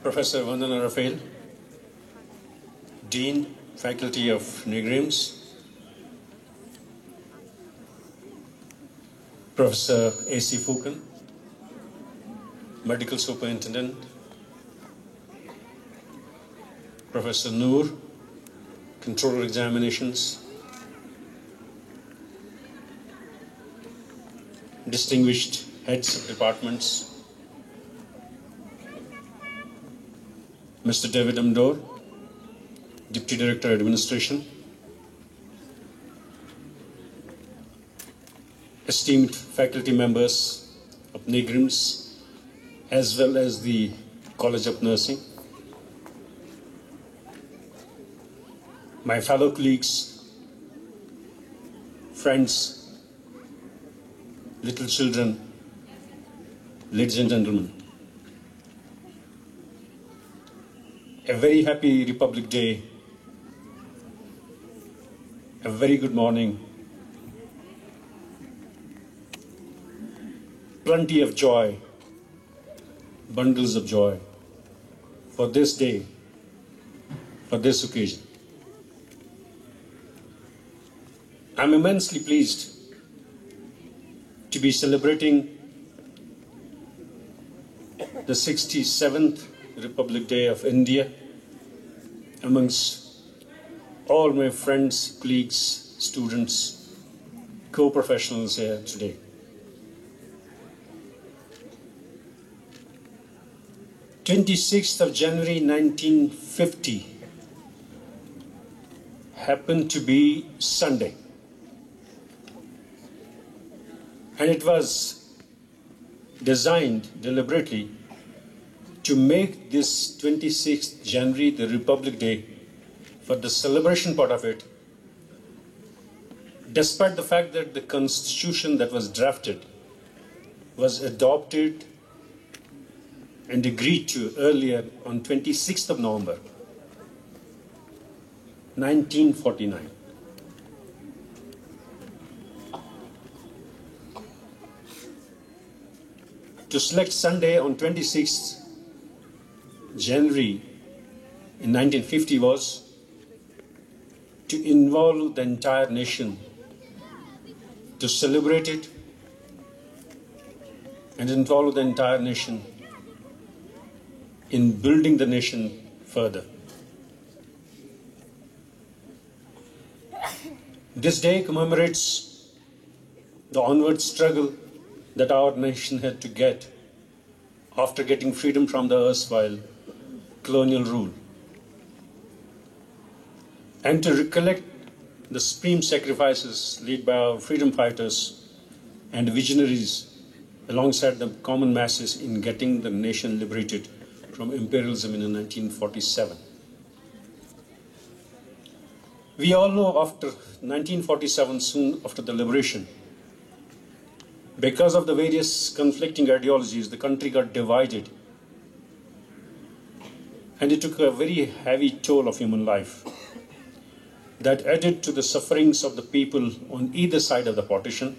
Professor Vandana Rafael, Dean, Faculty of NIGRIMS, Professor A.C. Fukan, Medical Superintendent, Professor Noor, Controller Examinations, distinguished heads of departments, Mr. David Amdor, Deputy Director Administration, esteemed faculty members of NIGRIMS, as well as the College of Nursing, my fellow colleagues, friends, little children, ladies and gentlemen, a very happy Republic Day, a very good morning, plenty of joy, bundles of joy for this day, for this occasion. I'm immensely pleased to be celebrating the 67th Republic Day of India amongst all my friends, colleagues, students, co-professionals here today. January 26th, 1950 happened to be Sunday. And it was designed deliberately to make this 26th January the Republic Day for the celebration part of it, despite the fact that the constitution that was drafted was adopted and agreed to earlier on 26th of November, 1949. To select Sunday on 26th January in 1950 was to involve the entire nation, to celebrate it and involve the entire nation in building the nation further. This day commemorates the onward struggle that our nation had to get after getting freedom from the erstwhile colonial rule, and to recollect the supreme sacrifices led by our freedom fighters and visionaries alongside the common masses in getting the nation liberated from imperialism in 1947. We all know after 1947, soon after the liberation, because of the various conflicting ideologies, the country got divided. And it took a very heavy toll of human life that added to the sufferings of the people on either side of the partition.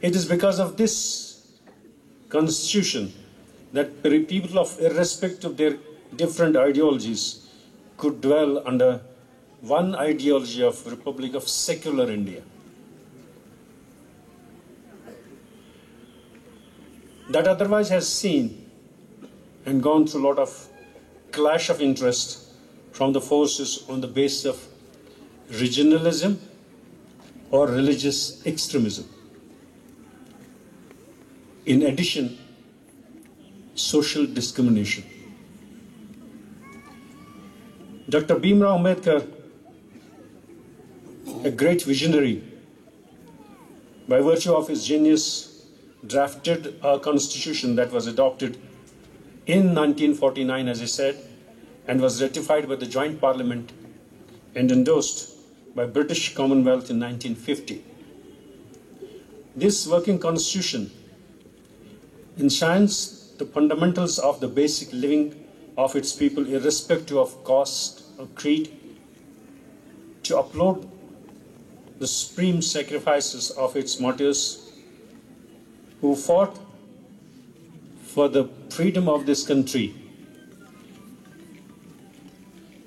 It is because of this constitution that people of irrespective of their different ideologies could dwell under one ideology of Republic of Secular India. That otherwise has seen and gone through a lot of clash of interest from the forces on the basis of regionalism or religious extremism. In addition, social discrimination. Dr. Bhimrao Ambedkar, a great visionary, by virtue of his genius, drafted a constitution that was adopted in 1949, as I said, and was ratified by the Joint Parliament and endorsed by British Commonwealth in 1950. This working constitution enshrines the fundamentals of the basic living of its people, irrespective of caste or creed, to uphold the supreme sacrifices of its martyrs who fought for the freedom of this country,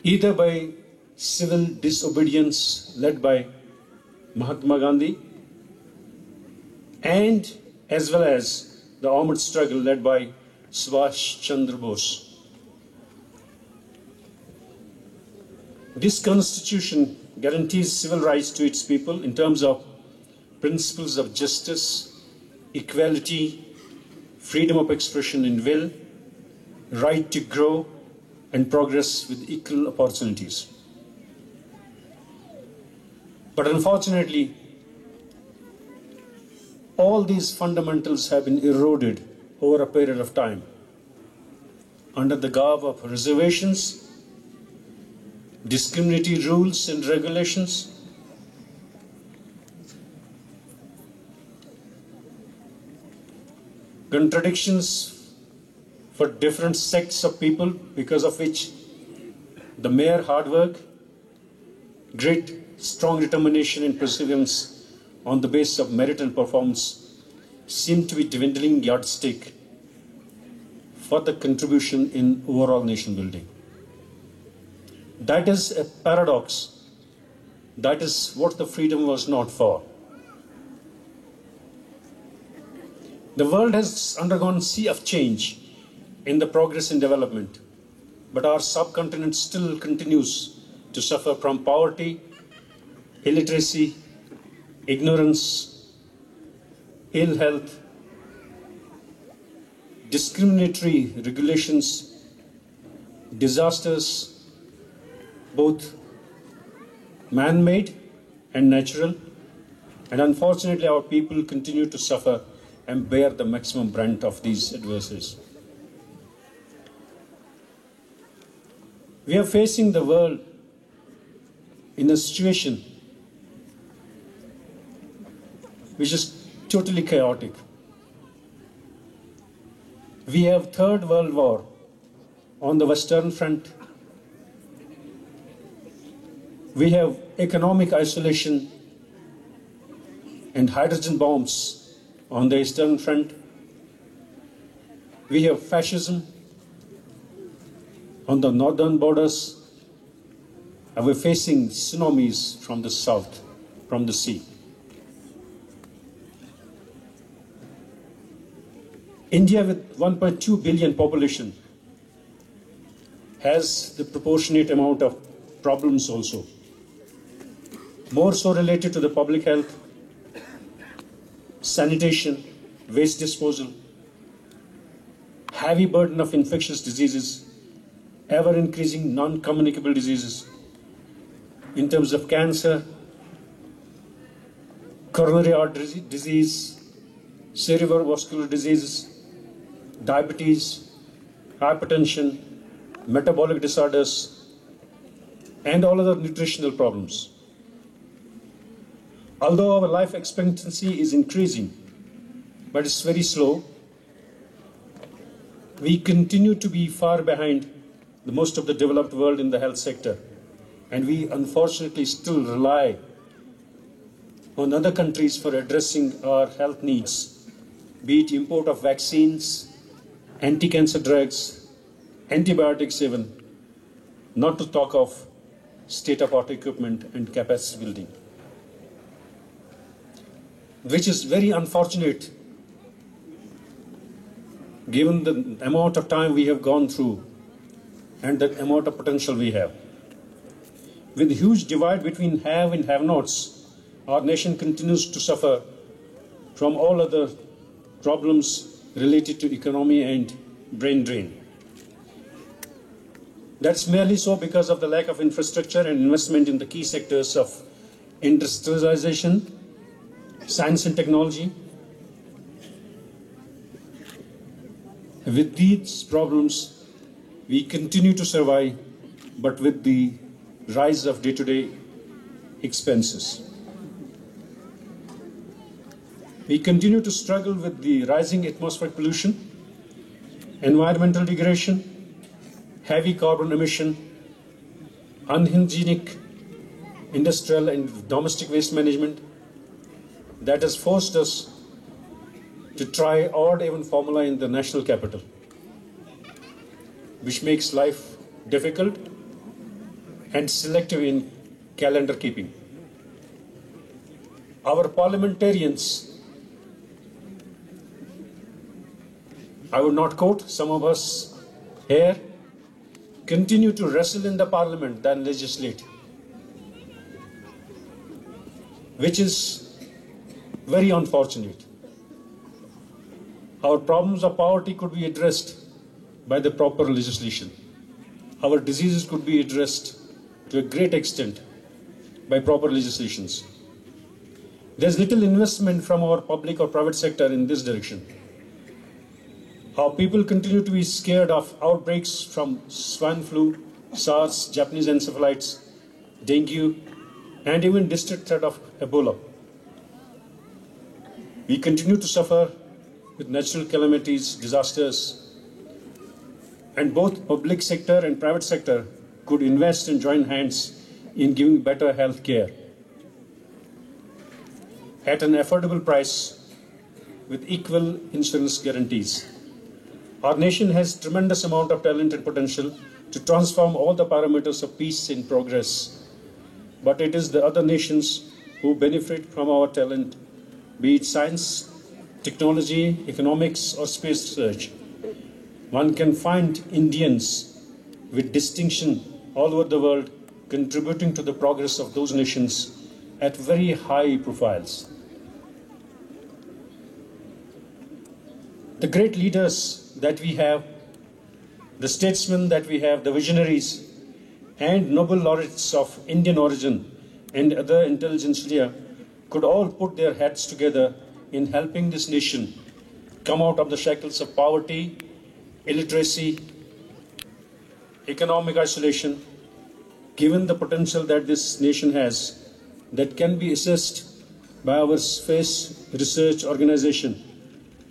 either by civil disobedience led by Mahatma Gandhi and as well as the armed struggle led by Subhash Chandra Bose. This constitution guarantees civil rights to its people in terms of principles of justice, equality, freedom of expression and will, right to grow and progress with equal opportunities. But unfortunately, all these fundamentals have been eroded over a period of time under the garb of reservations, discriminatory rules and regulations, contradictions for different sects of people, because of which the mere hard work, grit, strong determination and perseverance on the basis of merit and performance seem to be dwindling yardstick for the contribution in overall nation building. That is a paradox. That is what the freedom was not for. The world has undergone a sea of change in the progress and development, but our subcontinent still continues to suffer from poverty, illiteracy, ignorance, ill health, discriminatory regulations, disasters, both man-made and natural, and unfortunately our people continue to suffer and bear the maximum brunt of these adversities. We are facing the world in a situation which is totally chaotic. We have Third World War on the Western Front. We have economic isolation and hydrogen bombs on the Eastern Front. We have fascism on the northern borders. And we're facing tsunamis from the south, from the sea. India, with 1.2 billion population, has the proportionate amount of problems also. More so related to the public health, sanitation, waste disposal, heavy burden of infectious diseases, ever-increasing non-communicable diseases in terms of cancer, coronary artery disease, cerebrovascular diseases, diabetes, hypertension, metabolic disorders, and all other nutritional problems. Although our life expectancy is increasing, but it's very slow, we continue to be far behind the most of the developed world in the health sector. And we unfortunately still rely on other countries for addressing our health needs, be it import of vaccines, anti-cancer drugs, antibiotics even, not to talk of state-of-the-art equipment and capacity building, which is very unfortunate given the amount of time we have gone through and the amount of potential we have. With a huge divide between have and have-nots, our nation continues to suffer from all other problems related to economy and brain drain. That's merely so because of the lack of infrastructure and investment in the key sectors of industrialization, science and technology. With these problems, we continue to survive, but with the rise of day-to-day expenses. We continue to struggle with the rising atmospheric pollution, environmental degradation, heavy carbon emission, unhygienic industrial and domestic waste management that has forced us to try odd even formula in the national capital, which makes life difficult and selective in calendar keeping. Our parliamentarians, I would not quote, some of us here continue to wrestle in the parliament than legislate, which is very unfortunate. Our problems of poverty could be addressed by the proper legislation. Our diseases could be addressed to a great extent by proper legislations. There's little investment from our public or private sector in this direction. Our people continue to be scared of outbreaks from swine flu, SARS, Japanese encephalitis, dengue, and even distant threat of Ebola. We continue to suffer with natural calamities, disasters, and both public sector and private sector could invest and join hands in giving better health care at an affordable price with equal insurance guarantees. Our nation has tremendous amount of talent and potential to transform all the parameters of peace and progress. But it is the other nations who benefit from our talent, be it science, technology, economics, or space research. One can find Indians with distinction all over the world contributing to the progress of those nations at very high profiles. The great leaders that we have, the statesmen that we have, the visionaries, and Nobel laureates of Indian origin and other intelligentsia could all put their heads together in helping this nation come out of the shackles of poverty, illiteracy, economic isolation, given the potential that this nation has that can be assessed by our space research organization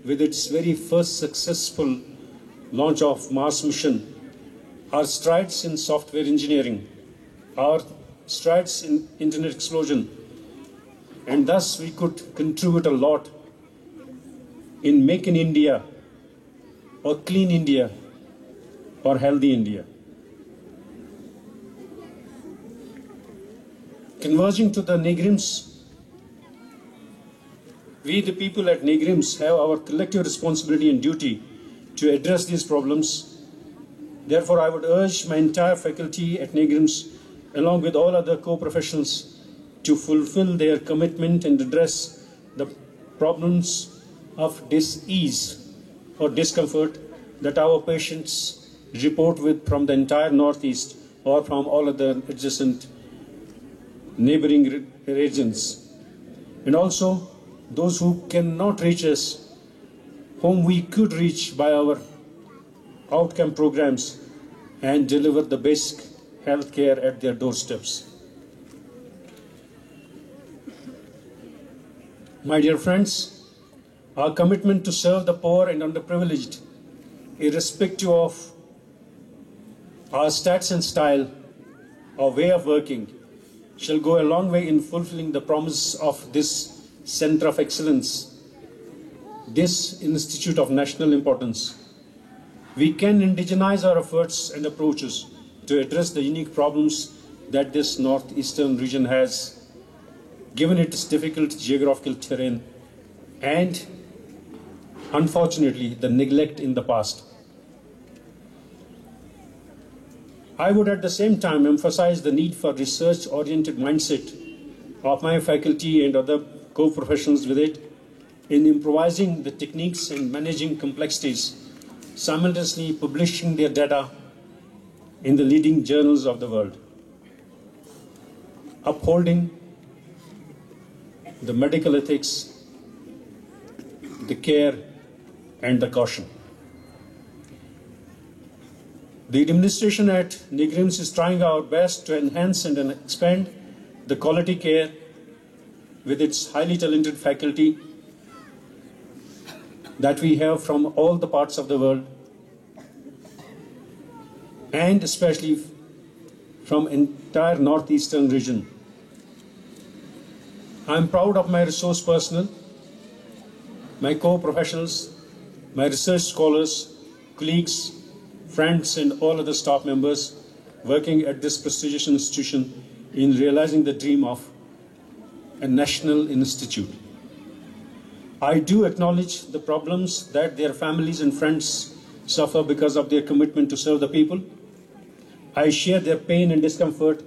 with its very first successful launch of Mars mission, our strides in software engineering, our strides in internet explosion, and thus we could contribute a lot in Make in India or Clean India or Healthy India. Converging to the NEGRIMS, we the people at NEGRIMS have our collective responsibility and duty to address these problems. Therefore, I would urge my entire faculty at NEGRIMS, along with all other co-professionals, to fulfill their commitment and address the problems of dis-ease or discomfort that our patients report with from the entire Northeast or from all other adjacent neighboring regions. And also those who cannot reach us, whom we could reach by our outcome programs and deliver the basic health care at their doorsteps. My dear friends, our commitment to serve the poor and underprivileged, irrespective of our stats and style or way of working, shall go a long way in fulfilling the promise of this Center of Excellence, this Institute of National Importance. We can indigenize our efforts and approaches to address the unique problems that this northeastern region has, given its difficult geographical terrain and, unfortunately, the neglect in the past. I would at the same time emphasize the need for research-oriented mindset of my faculty and other co-professionals with it in improvising the techniques and managing complexities, simultaneously publishing their data in the leading journals of the world, upholding the medical ethics, the care, and the caution. The administration at NEGRIMS is trying our best to enhance and expand the quality care with its highly talented faculty that we have from all the parts of the world, and especially from entire northeastern region. I am proud of my resource personnel my co-professionals, my research scholars, colleagues, friends, and all other staff members working at this prestigious institution in realizing the dream of a national institute. I do acknowledge the problems that their families and friends suffer because of their commitment to serve the people. I share their pain and discomfort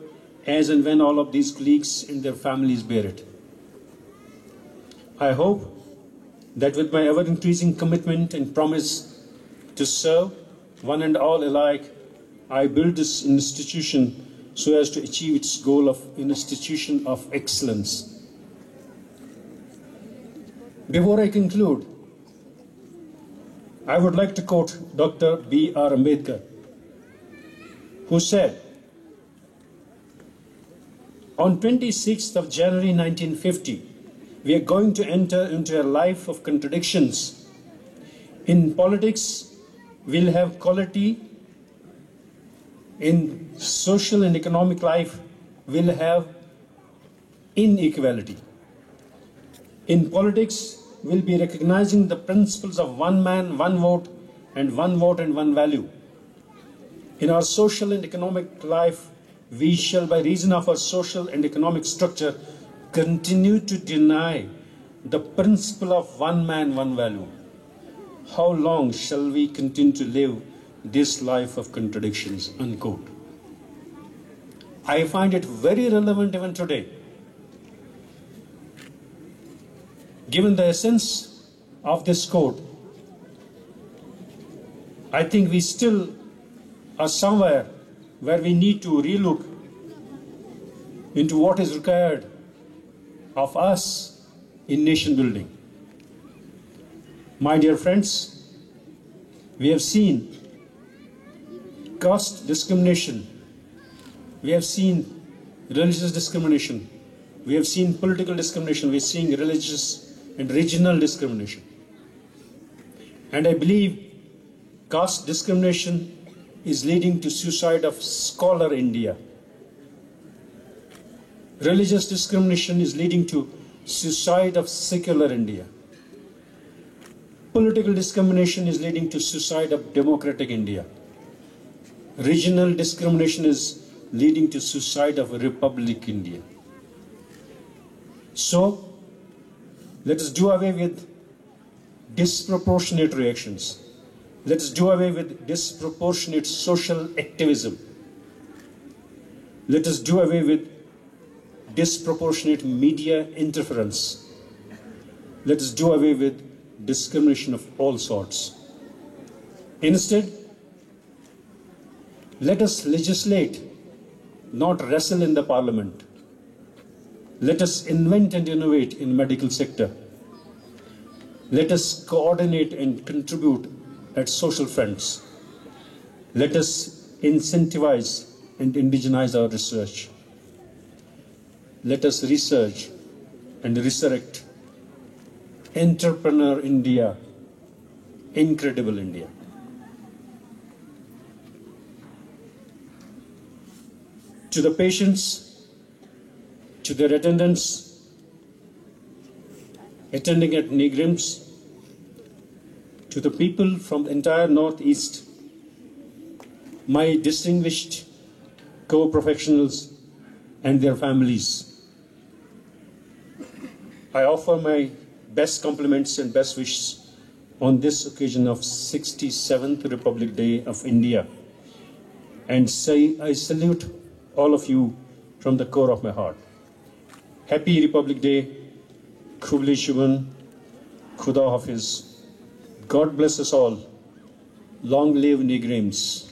as and when all of these colleagues and their families bear it. I hope that with my ever-increasing commitment and promise to serve one and all alike, I build this institution so as to achieve its goal of an institution of excellence. Before I conclude, I would like to quote Dr. B.R. Ambedkar, who said, "On 26th of January 1950, we are going to enter into a life of contradictions. In politics, we'll have quality. In social and economic life, we'll have inequality. In politics, we'll be recognizing the principles of one man, one vote, and one value. In our social and economic life, we shall, by reason of our social and economic structure, continue to deny the principle of one man, one value. How long shall we continue to live this life of contradictions?" Unquote. I find it very relevant even today. Given the essence of this quote, I think we still are somewhere where we need to relook into what is required of us in nation building. My dear friends, we have seen caste discrimination, we have seen religious discrimination, we have seen political discrimination, we are seeing religious and regional discrimination. And I believe caste discrimination is leading to suicide of scholar India. Religious discrimination is leading to suicide of secular India. Political discrimination is leading to suicide of democratic India. Regional discrimination is leading to suicide of Republic India. So, let us do away with disproportionate reactions. Let us do away with disproportionate social activism. Let us do away with disproportionate media interference. Let us do away with discrimination of all sorts. Instead, let us legislate, not wrestle in the parliament. Let us invent and innovate in medical sector. Let us coordinate and contribute at social fronts. Let us incentivize and indigenize our research. Let us research and resurrect entrepreneur India, incredible India. To the patients, to their attendants attending at NIGRIMS, to the people from the entire Northeast, my distinguished co-professionals and their families, I offer my best compliments and best wishes on this occasion of 67th Republic Day of India, and say I salute all of you from the core of my heart. Happy Republic Day, Khubli Shubhan, Khuda Hafiz. God bless us all. Long live NIGRIMS.